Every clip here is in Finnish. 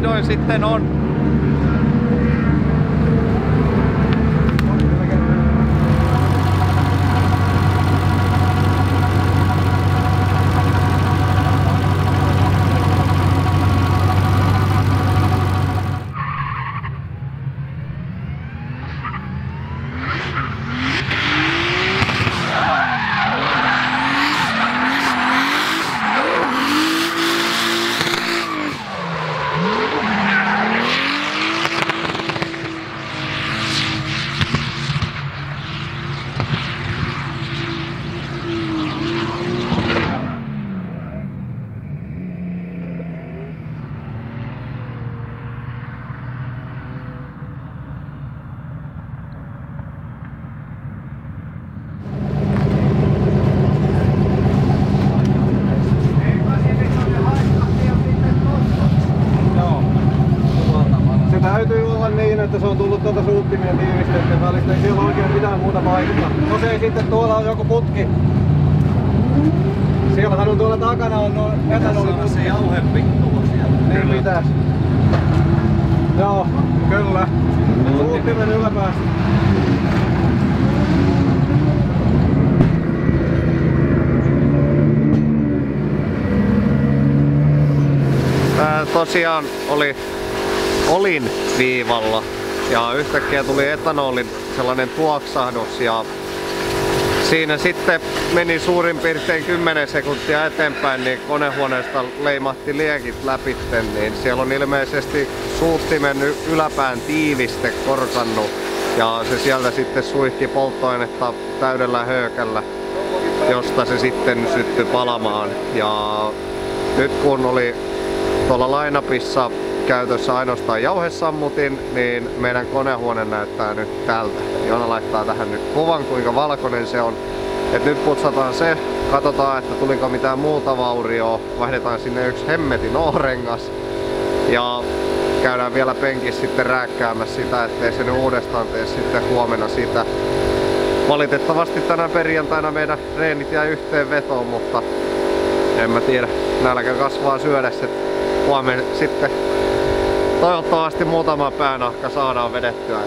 vihdoin sitten on. Täytyy olla niin, että se on tullut tuolta suuttimien tiivisteiden välistä, ei siellä oikein mitään muuta paikkaa. No se sitten tuolla on joku putki. Siellähän on tuolla takana on noin etanoliputki. Se jauhepittu siellä. Niin pitäis. Joo, kyllä. Suuttimen yläpäässä. Tää tosiaan olin viivalla ja yhtäkkiä tuli etanolin sellainen tuoksahdus ja siinä sitten meni suurin piirtein 10 sekuntia eteenpäin, niin konehuoneesta leimahti liekit läpitten, niin siellä on ilmeisesti suuttimen yläpään tiiviste korkannut ja se sieltä sitten suihki polttoainetta täydellä höykällä, josta se sitten syttyi palamaan. Ja nyt kun oli tuolla line-upissa käytössä ainoastaan jauhesammutin, niin meidän konehuone näyttää nyt tältä. Joona laittaa tähän nyt kuvan, kuinka valkoinen se on. Et nyt putsataan se, katsotaan, että tuliko mitään muuta vaurioa, vaihdetaan sinne yksi hemmetin O-rengas ja käydään vielä penkissä sitten rääkkäämässä sitä, ettei se nyt uudestaan tee sitten huomenna sitä. Valitettavasti tänä perjantaina meidän reenit jäi yhteen vetoon, mutta en mä tiedä, nälkä kasvaa syödessä. Huomenna sitten toivottavasti muutama päänahka saadaan vedettyä.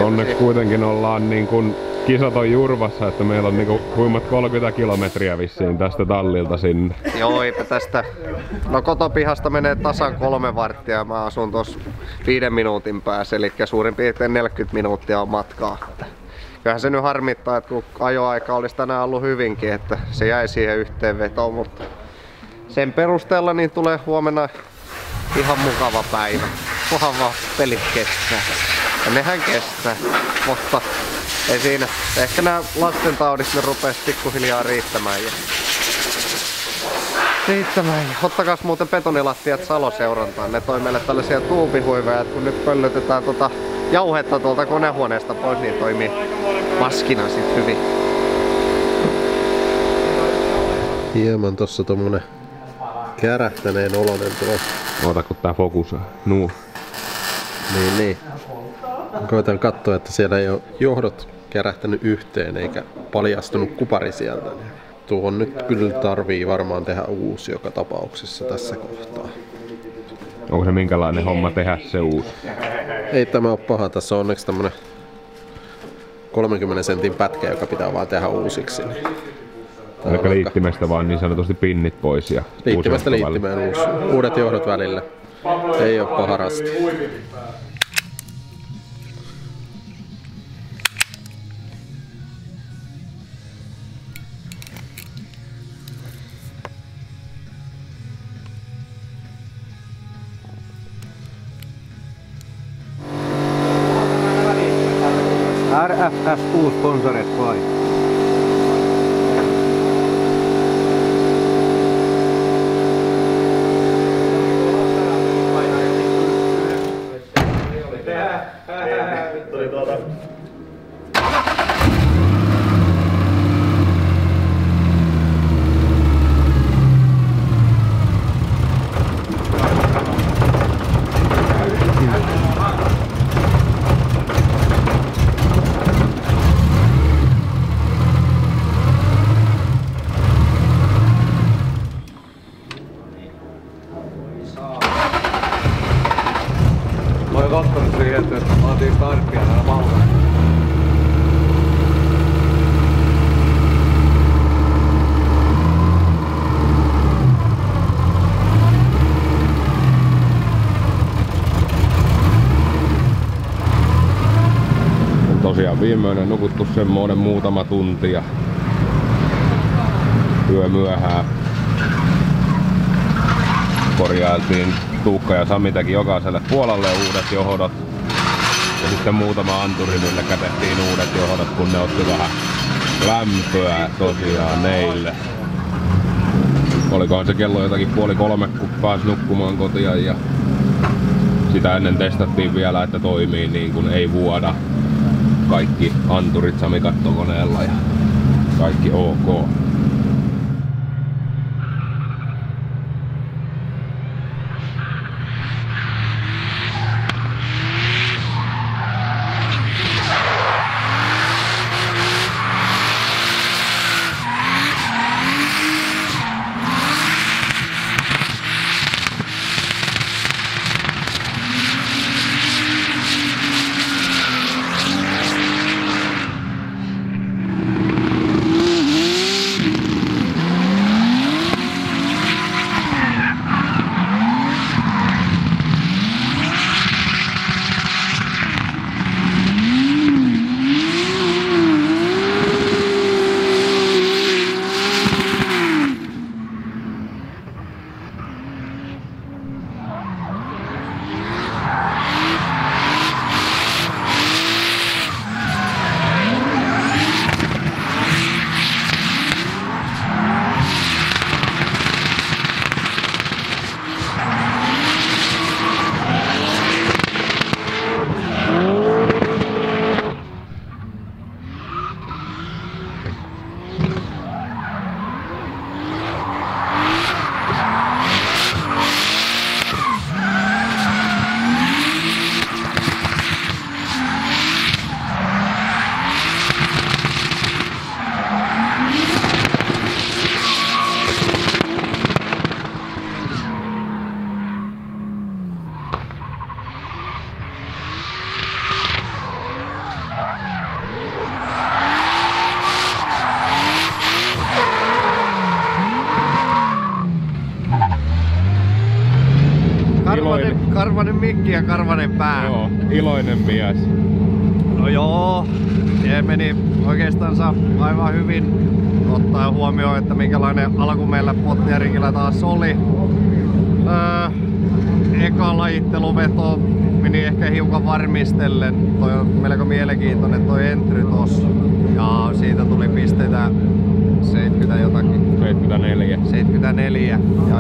Onneksi kuitenkin ollaan niin kun kisat on Jurvassa, että meillä on niinku huimat 30 kilometriä vissiin tästä tallilta sinne. Joo, eipä tästä. No kotopihasta menee tasan 3 varttia. Mä asun tuossa 5 minuutin päässä, eli suurin piirtein 40 minuuttia on matkaa. Kyllähän se nyt harmittaa, että kun ajoaika olisi tänään ollut hyvinkin, että se jäi siihen yhteenvetoon, mutta sen perusteella niin tulee huomenna ihan mukava päivä. Kunhan vaan pelit kestää. Ja nehän kestää, mutta ei siinä. Ehkä nämä lastentaudit ne rupes pikkuhiljaa riittämään. Ottakaas muuten betonilattiat Salo-seurantaan. Ne toi meille tällaisia tuubihuiveja, että kun nyt pöllötetään jauhetta tuolta konehuoneesta pois, niin toimii maskina sit hyvin. Hieman tossa tommonen kärähtäneen oloinen tuo. Oota kun tää fokusaa. Nuu. Niin. Koitan katsoa, että siellä ei ole johdot kärähtänyt yhteen eikä paljastunut kupari sieltä. Tuohon nyt kyllä tarvii varmaan tehdä uusi joka tapauksessa tässä kohtaa. Onko se minkälainen homma tehdä se uusi? Ei tämä ole paha. Tässä on onneksi tämmönen 30 sentin pätkä, joka pitää vaan tehdä uusiksi. Eli liittimestä vaan niin sanotusti pinnit pois ja liittimestä liittimeen uudet johdot välillä. Ei oo paha rasti. RFS6 sponsoret vai? ollaan viimeinen nukuttu semmoinen muutama tunti ja yö myöhään. Korjailtiin, Tuukka ja Sami teki jokaiselle puolelle uudet johdot. Ja sitten muutama anturi, millä kätettiin uudet johdot, kun ne otti vähän lämpöä tosiaan neille. Olikohan se kello jotakin 2:30, kun pääsi nukkumaan kotiin ja sitä ennen testattiin vielä, että toimii niin kuin ei vuoda. Kaikki anturit Sami kattokoneella ja kaikki ok. Karvanen mikki ja karvanen pää. Joo, iloinen mies. No joo, se meni oikeastaan aivan hyvin ottaen huomioon, että minkälainen alku meillä Pottijärikillä taas oli. Eka lajitteluveto meni ehkä hiukan varmistellen. Toi on melko mielenkiintoinen toi entry tossa. Ja siitä tuli pisteitä 70 jotakin. 74. 74.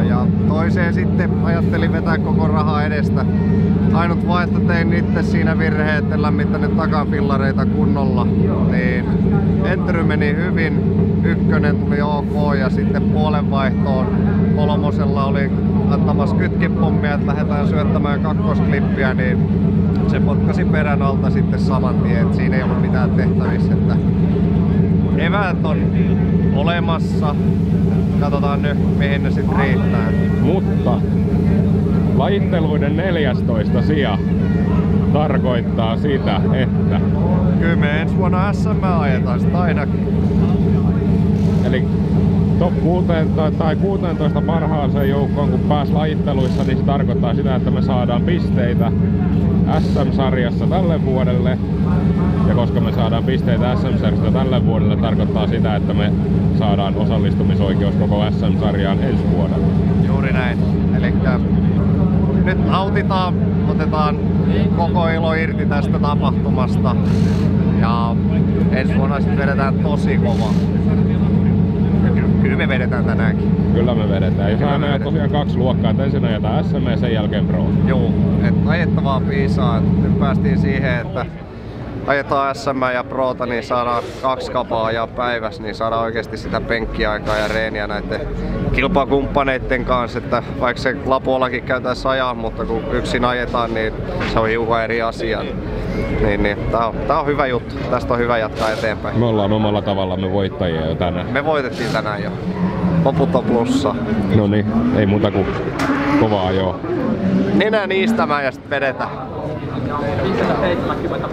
Ja toiseen sitten ajattelin vetää koko rahaa edestä. Ainut vaan, että tein itse siinä virheen, että en lämmittänyt takafillareita kunnolla. Niin entry meni hyvin, ykkönen tuli ok ja sitten puolenvaihtoon kolmosella oli antamassa kytkipommia, että lähdetään syöttämään kakkosklippiä, niin se potkasi perän alta sitten saman tien, että siinä ei ollut mitään tehtävissä. Että eväät on olemassa. Katsotaan nyt, mihin ne sitten riittää. Mutta lajitteluiden 14 sija tarkoittaa sitä, että kyllä me ensi vuonna SM ajetaan sitä ainakin. Eli top 16 tai 16 parhaaseen joukkoon kun pääs lajitteluissa, niin se tarkoittaa sitä, että me saadaan pisteitä SM-sarjassa tälle vuodelle. Ja koska me saadaan pisteitä SM-sarjasta tälle vuodelle, tarkoittaa sitä, että me saadaan osallistumisoikeus koko SM-sarjaan ensi vuodelle. Juuri näin. Elikkä nyt nautitaan, otetaan koko ilo irti tästä tapahtumasta. Ja ensi vuonna sitten vedetään tosi kova. Kyllä me vedetään tänäänkin. Kyllä me vedetään. Jos aina tosiaan 2 luokkaa, että ensin ajetaan SM ja sen jälkeen Pro. Joo, että ajettavaa piisaa. Nyt päästiin siihen, että ajetaan SM ja Prota, niin saadaan 2 kapaa ajaa päivässä, niin saadaan oikeasti sitä penkkiaikaa ja reeniä näiden kilpakumppaneiden kanssa, että vaikka se Lapuollakin käytäisiin ajaa, mutta kun yksin ajetaan, niin se on hiukan eri asia. Niin, tää on hyvä juttu, tästä on hyvä jatkaa eteenpäin. Me ollaan omalla tavallamme voittajia jo tänään. Me voitettiin tänään jo. Loput on plussa. No niin, ei muuta kuin kovaa ajoa. Nenä niistämään ja sitten vedetään. 570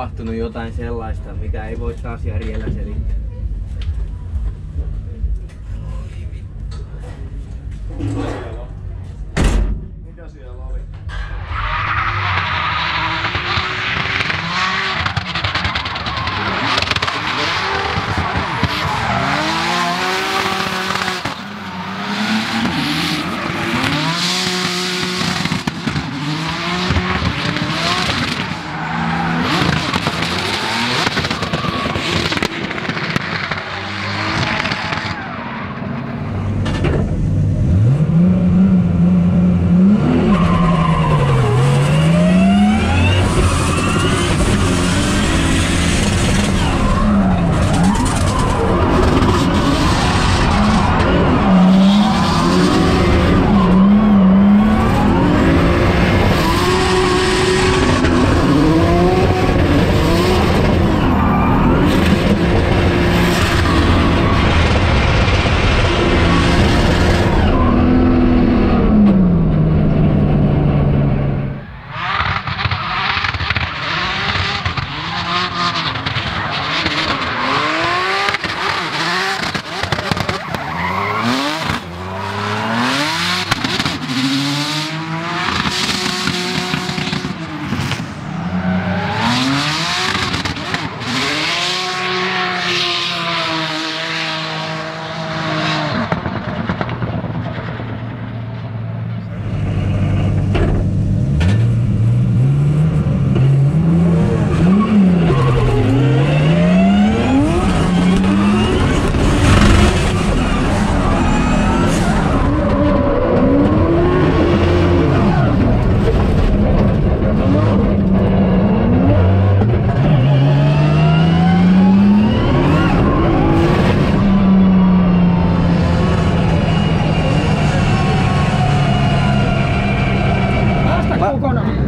tapahtunut jotain sellaista, mitä ei voi taas järjellä selittää. Mikä siellä oli?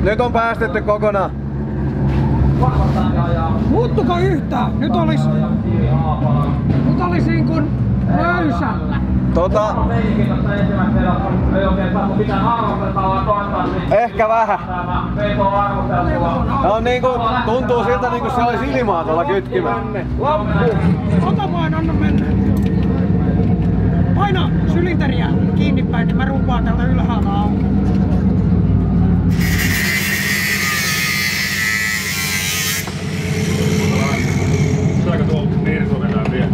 Nyt on päästetty kokonaan. Muuttuko yhtään? Nyt olisi niin kuin löysällä. Ehkä vähän. No niinku, tuntuu siltä niinku se olisi ilmaa tuolla kytkimellä. Ota vain, anna mennä. Paina sylinteriä kiinni päin, niin mä rumpaan täältä ylhäällä auki. Saako tuolla Nirsu vetää vielä?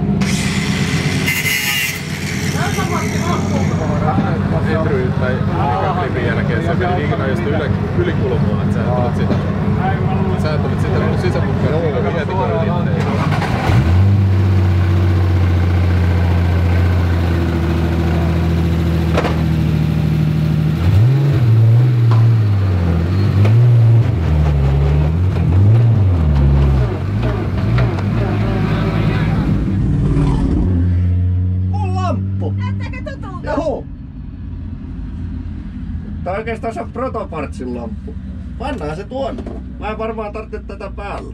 Entry tai klipin jälkeen se meni niin noista ylikulmaa, että sä ajattelet sitä sisäpukkaa niin mietiköön itteen. Tää on oikeastaan se protopartsin lamppu. Pannaan se tuonne. Mä en varmaan tarvitse tätä päällä.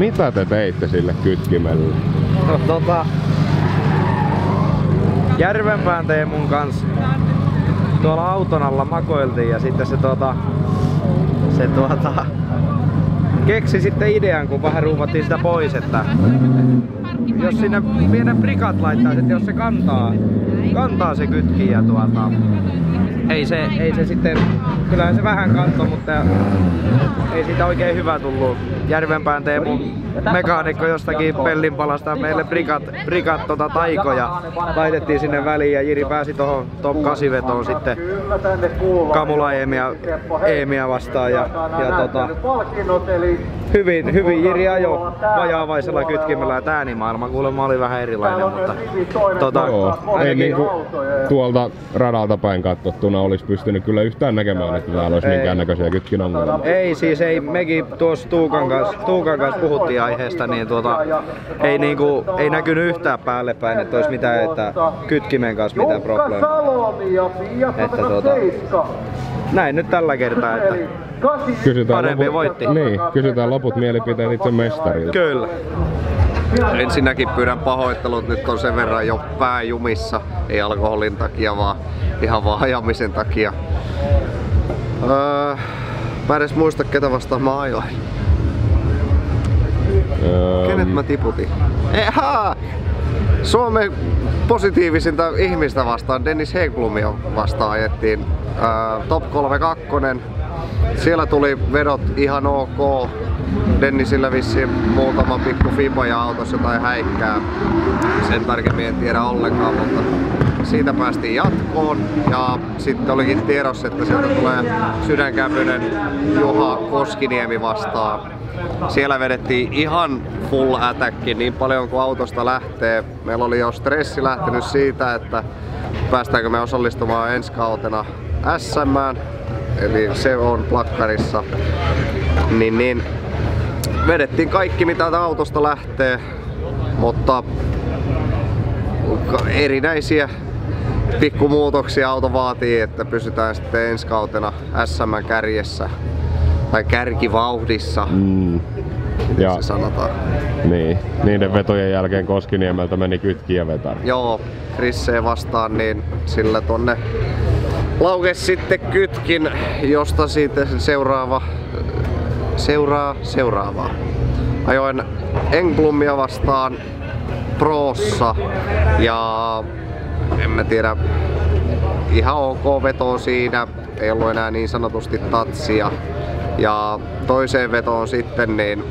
Mitä te teitte sille kytkimelle? No Järvenpään Teemun kanssa tuolla auton alla makoiltiin ja sitten se keksi sitten idean, kun vähän ruumattiin sitä pois, että jos sinne pienen brikat laittaa, että jos se kantaa se kytki ja ei se sitten, kyllähän se vähän kantoi, mutta ei siitä oikein hyvä tullut. Järvenpään Teemun mekaanikko jostakin pellinpalasta meille brikat taikoja laitettiin sinne väliin ja Jiri pääsi tohon top 8 vetoon sitten Kamula Eemiä vastaan ja hyvin Jiri ajoi vajaavaisella kytkimellä ja äänimaailma kuulemma oli vähän erilainen, mutta ei niinku tuolta radalta päin katsottuna olisi pystynyt kyllä yhtään näkemään, että täällä olisi minkäännäköisiä kytkin ongelmia. Ei siis, mekin tuossa Tuukan kanssa puhuttiin aiheesta, niin ei näkynyt yhtään päälle päin, että olisi mitään, että kytkimen kanssa mitään probleemaa. Näin nyt tällä kertaa, että parempi voitti. Niin, kysytään loput mielipiteet itse mestarilta. Kyllä. Ensinnäkin pyydän pahoittelut, nyt on sen verran jo pää jumissa, ei alkoholin takia, vaan ihan vaan ajamisen takia. Mä edes muista ketä vastaan mä ajoin. Kenet mä tiputin? Suomen positiivisinta ihmistä vastaan, Dennis Häggblomia vastaan ajettiin top 32. Siellä tuli vedot ihan ok. Dennisillä vissiin muutama pikku fiboja autossa jotain häikkää. Sen tarkemmin en tiedä ollenkaan, mutta siitä päästiin jatkoon. Ja sitten olikin tiedossa, että sieltä tulee Sydänkäpynen Juha Koskiniemi vastaan. Siellä vedettiin ihan full attack niin paljon kuin autosta lähtee. Meillä oli jo stressi lähtenyt siitä, että päästäänkö me osallistumaan ensi kautena SM:ään. Eli se on plakkarissa. Niin vedettiin kaikki mitä autosta lähtee, mutta erinäisiä pikkumuutoksia auto vaatii, että pysytään sitten ensi kautena SM:n kärjessä tai kärkivauhdissa. Ja se sanotaan. Niin, niiden vetojen jälkeen Koskiniemeltä meni kytki ja vetari. Joo, Chrisseen vastaan, niin sillä tonne laukesi sitten kytkin, josta siitä seuraavaa. Ajoin Engblomia vastaan Prossa ja en mä tiedä, ihan ok veto siinä, ei ollut enää niin sanotusti tatsia. Ja toiseen vetoon sitten niin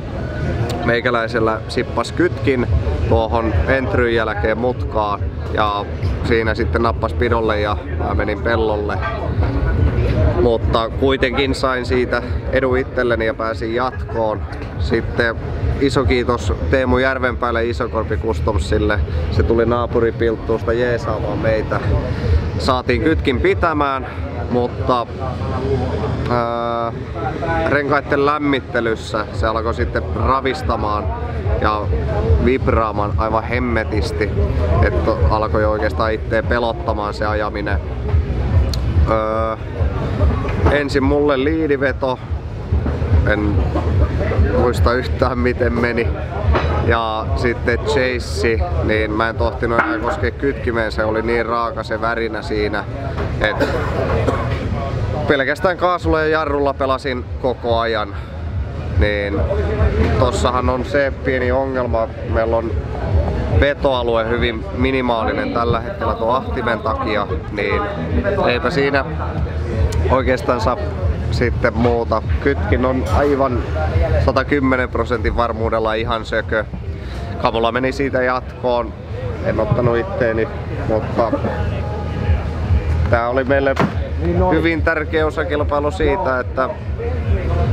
meikäläisellä sippas kytkin tuohon entryn jälkeen mutkaan ja siinä sitten nappas pidolle ja mä menin pellolle. Mutta kuitenkin sain siitä edun itselleni ja pääsin jatkoon. Sitten iso kiitos Teemu Järvenpäälle Isokorpi Customsille. Se tuli naapuripilttuusta jeesaamaan meitä. Saatiin kytkin pitämään, mutta renkaiden lämmittelyssä se alkoi sitten ravistamaan ja vibraamaan aivan hemmetisti, että alkoi oikeastaan itteen pelottamaan se ajaminen. Ensin mulle liidiveto, en muista yhtään miten meni. Ja sitten chase, niin mä en tohtinut enää koskea kytkimeen, se oli niin raaka se värinä siinä, että pelkästään kaasulla ja jarrulla pelasin koko ajan. Niin tossahan on se pieni ongelma, meillä on vetoalue hyvin minimaalinen tällä hetkellä tuon ahtimen takia, niin eipä siinä oikeastaan saa sitten muuta. Kytkin on aivan 110% varmuudella ihan sökö. Kamula meni siitä jatkoon, en ottanut itteeni, mutta tää oli meille hyvin tärkeä osakilpailu siitä, että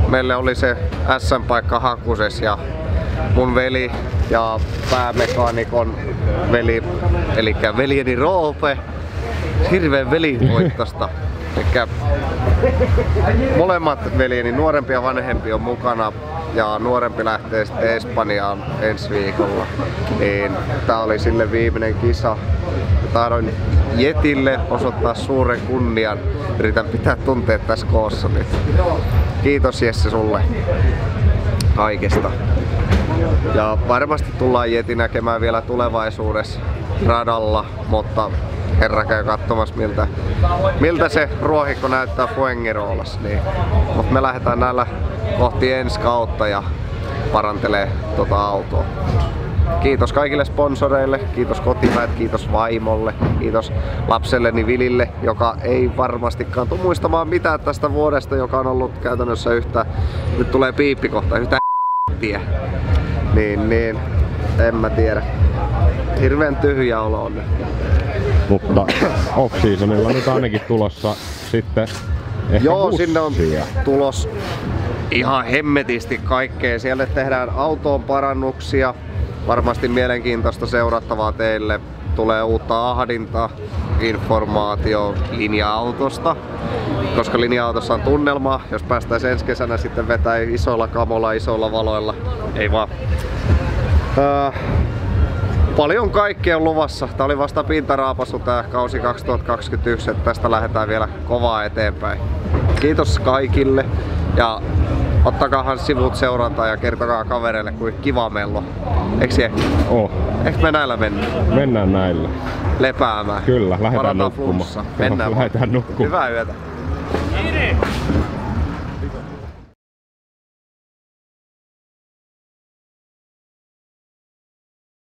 meille oli se SM-paikka hakuses ja mun veli ja päämekaanikon veli, eli veljeni Roope, hirveen velivoittosta. Elikkä molemmat veljeni, nuorempi ja vanhempi, on mukana ja nuorempi lähtee sitten Espanjaan ensi viikolla. Niin tää oli sille viimeinen kisa. Tahdon Jetille osoittaa suuren kunnian. Yritän pitää tunteet tässä koossa nyt. Kiitos Jesse sulle kaikesta. Ja varmasti tullaan Yeti näkemään vielä tulevaisuudessa radalla, mutta herra käy katsomassa miltä se ruohikko näyttää Fuengiroolassa. Niin. Mutta me lähdetään näillä kohti ensi kautta ja parantelee tota autoa. Kiitos kaikille sponsoreille, kiitos kotiväet, kiitos vaimolle, kiitos lapselleni Vilille, joka ei varmastikaan tule muistamaan mitään tästä vuodesta, joka on ollut käytännössä nyt tulee piippi kohta, yhtä tie. Niin, en mä tiedä. Hirveän tyhjä olo on nyt. Mutta off-seasonilla nyt ainakin tulossa sitten ehkä Joo, bussia. sinne on tulos ihan hemmetisti kaikkea. Siellä tehdään autoon parannuksia. Varmasti mielenkiintoista seurattavaa teille. Tulee uutta ahdinta, informaatio linja-autosta. Koska linja-autossa on tunnelma, jos päästäisiin ensi kesänä sitten vetää isoilla kamolla, isoilla valoilla. Ei vaan. Paljon kaikkea on luvassa. Tää oli vasta pintaraapasu tää kausi 2021, että tästä lähdetään vielä kovaa eteenpäin. Kiitos kaikille ja ottakaahan sivut seurantaa ja kertokaa kavereille, kuin kiva meillä on. Eiks je? Oh. Eiks me näillä mennä? Mennään näillä. Lepäämään. Kyllä, lähdetään Parataan nukkumaan. flunssa. Mennään. Lähdetään nukkumaan. Hyvää yötä.